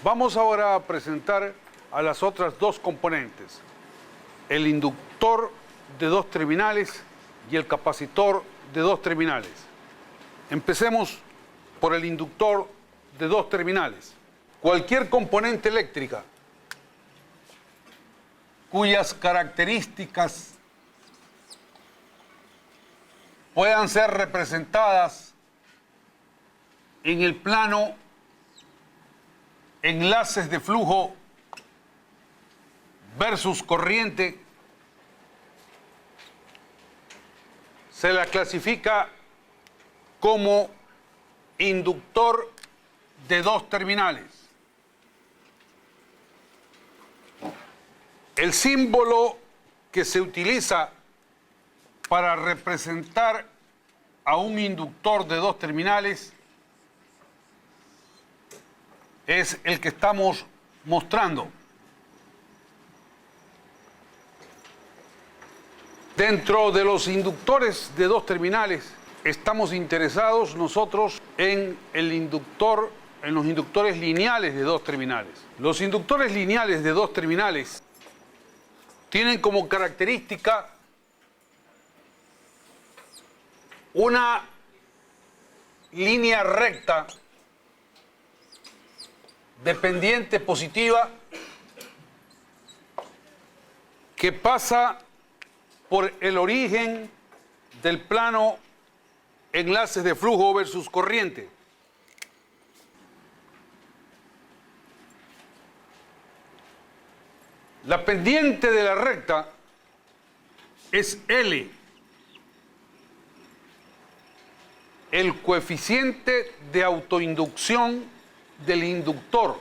Vamos ahora a presentar a las otras dos componentes, el inductor de dos terminales y el capacitor de dos terminales. Empecemos por el inductor de dos terminales. Cualquier componente eléctrica cuyas características puedan ser representadas en el plano enlaces de flujo versus corriente, se la clasifica como inductor de dos terminales. El símbolo que se utiliza para representar a un inductor de dos terminales es el que estamos mostrando. Dentro de los inductores de dos terminales estamos interesados nosotros en los inductores lineales de dos terminales. Los inductores lineales de dos terminales tienen como característica una línea recta de pendiente positiva que pasa por el origen del plano enlaces de flujo versus corriente. La pendiente de la recta es L, el coeficiente de autoinducción del inductor,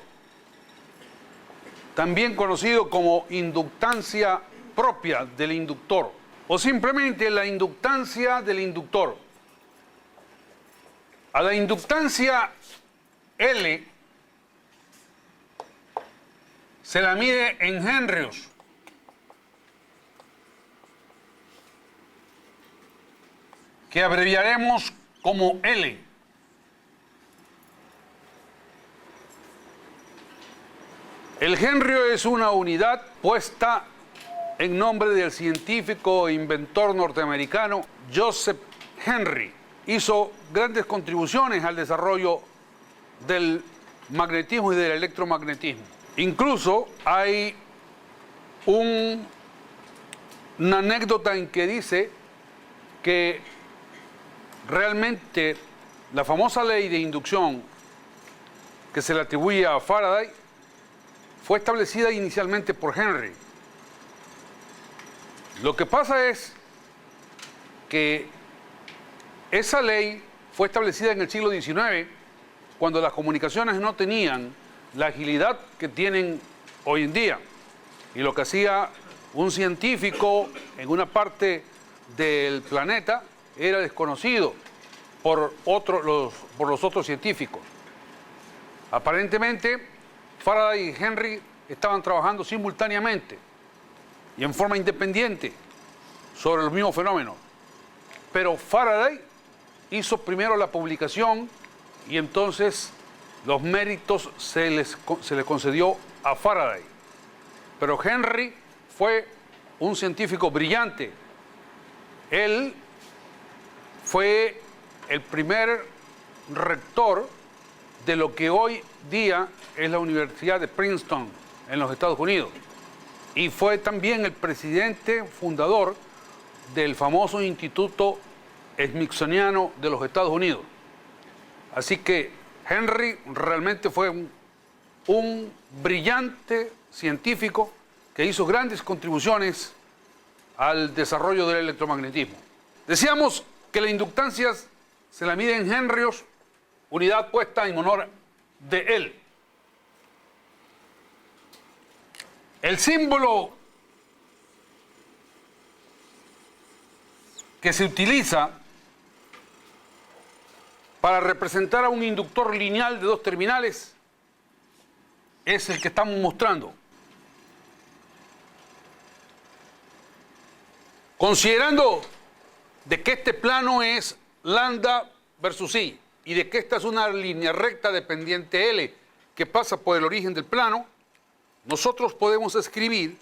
también conocido como inductancia propia del inductor, o simplemente la inductancia del inductor. A la inductancia L se la mide en henrios. Que abreviaremos como L. El henrio es una unidad puesta en nombre del científico e inventor norteamericano Joseph Henry. Hizo grandes contribuciones al desarrollo del magnetismo y del electromagnetismo. Incluso hay una anécdota en que dice que realmente la famosa ley de inducción que se le atribuye a Faraday fue establecida inicialmente por Henry. Lo que pasa es que esa ley fue establecida en el siglo XIX, cuando las comunicaciones no tenían la agilidad que tienen hoy en día. Y lo que hacía un científico en una parte del planeta era desconocido por los otros científicos. Aparentemente, Faraday y Henry estaban trabajando simultáneamente y en forma independiente sobre los mismos fenómenos. Pero Faraday hizo primero la publicación y entonces los méritos se le concedió a Faraday. Pero Henry fue un científico brillante. Él fue el primer rector de lo que hoy día es la Universidad de Princeton en los Estados Unidos. Y fue también el presidente fundador del famoso Instituto Smithsoniano de los Estados Unidos. Así que Henry realmente fue un brillante científico que hizo grandes contribuciones al desarrollo del electromagnetismo. Decíamos que la inductancia se la mide en henrios, unidad puesta en honor de él. El símbolo que se utiliza para representar a un inductor lineal de dos terminales es el que estamos mostrando. Considerando de que este plano es lambda versus I y de que esta es una línea recta de pendiente L que pasa por el origen del plano, nosotros podemos escribir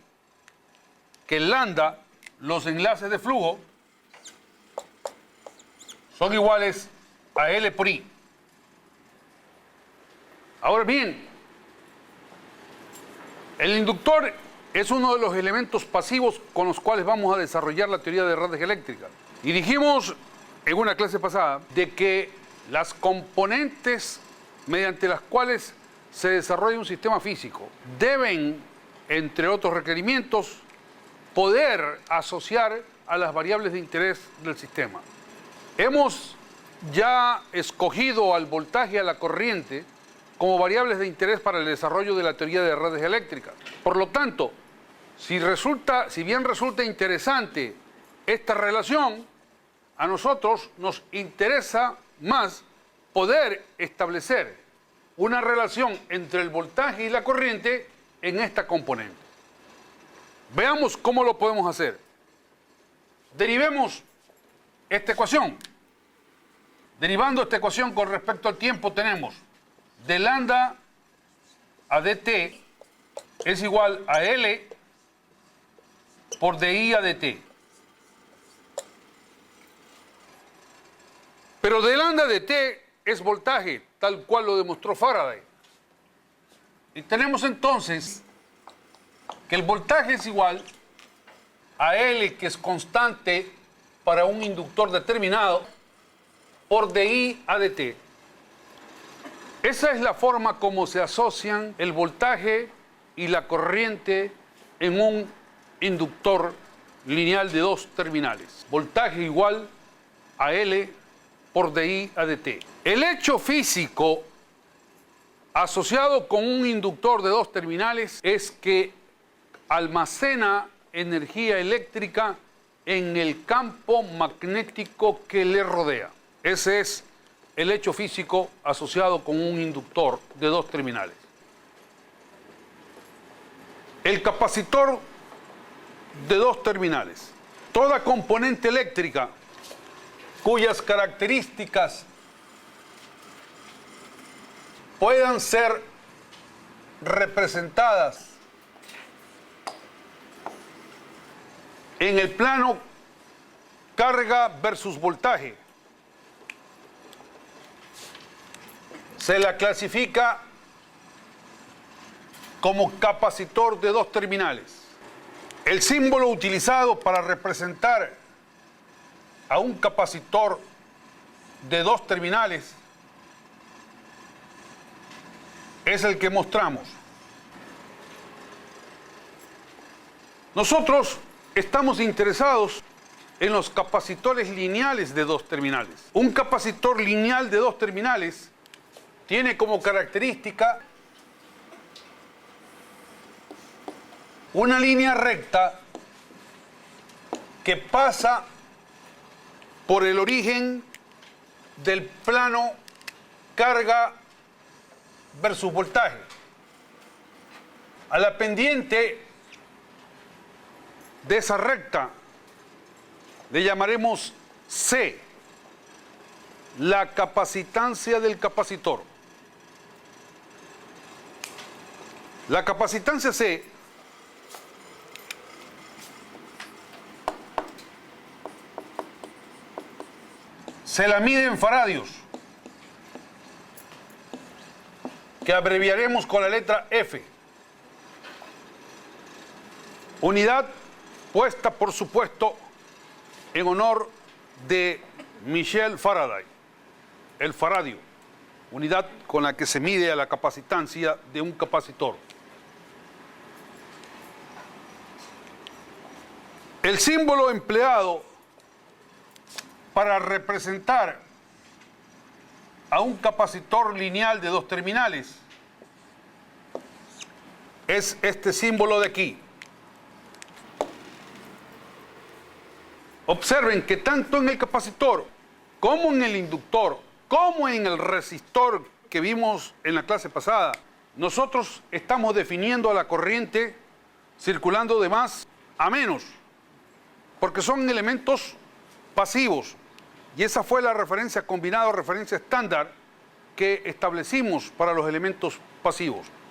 que lambda, los enlaces de flujo, son iguales a L por I. Ahora bien, el inductor es uno de los elementos pasivos con los cuales vamos a desarrollar la teoría de redes eléctricas. Y dijimos en una clase pasada de que las componentes mediante las cuales se desarrolla un sistema físico deben, entre otros requerimientos, poder asociar a las variables de interés del sistema. Hemos ya escogido al voltaje y a la corriente como variables de interés para el desarrollo de la teoría de redes eléctricas. Por lo tanto, si bien resulta interesante esta relación, a nosotros nos interesa más poder establecer una relación entre el voltaje y la corriente en esta componente. Veamos cómo lo podemos hacer. Derivemos esta ecuación. Derivando esta ecuación con respecto al tiempo tenemos de lambda a dt es igual a L por di a dt. Pero de lambda dt es voltaje, tal cual lo demostró Faraday. Y tenemos entonces que el voltaje es igual a L, que es constante para un inductor determinado, por di a dt. Esa es la forma como se asocian el voltaje y la corriente en un inductor lineal de dos terminales. Voltaje igual a L por di a dt. El hecho físico asociado con un inductor de dos terminales es que almacena energía eléctrica en el campo magnético que le rodea. Ese es el hecho físico asociado con un inductor de dos terminales. El capacitor de dos terminales. Toda componente eléctrica cuyas características puedan ser representadas en el plano carga versus voltaje, se la clasifica como capacitor de dos terminales. El símbolo utilizado para representar a un capacitor de dos terminales es el que mostramos. Nosotros estamos interesados en los capacitores lineales de dos terminales. Un capacitor lineal de dos terminales tiene como característica una línea recta que pasa por el origen del plano carga versus voltaje. A la pendiente de esa recta le llamaremos C, la capacitancia del capacitor. La capacitancia C se la mide en faradios, que abreviaremos con la letra F. Unidad puesta, por supuesto, en honor de Michel Faraday, el faradio, unidad con la que se mide a la capacitancia de un capacitor. El símbolo empleado para representar a un capacitor lineal de dos terminales es este símbolo de aquí. Observen que tanto en el capacitor como en el inductor, como en el resistor que vimos en la clase pasada, nosotros estamos definiendo a la corriente circulando de más a menos, porque son elementos pasivos. Y esa fue la referencia combinada o referencia estándar que establecimos para los elementos pasivos.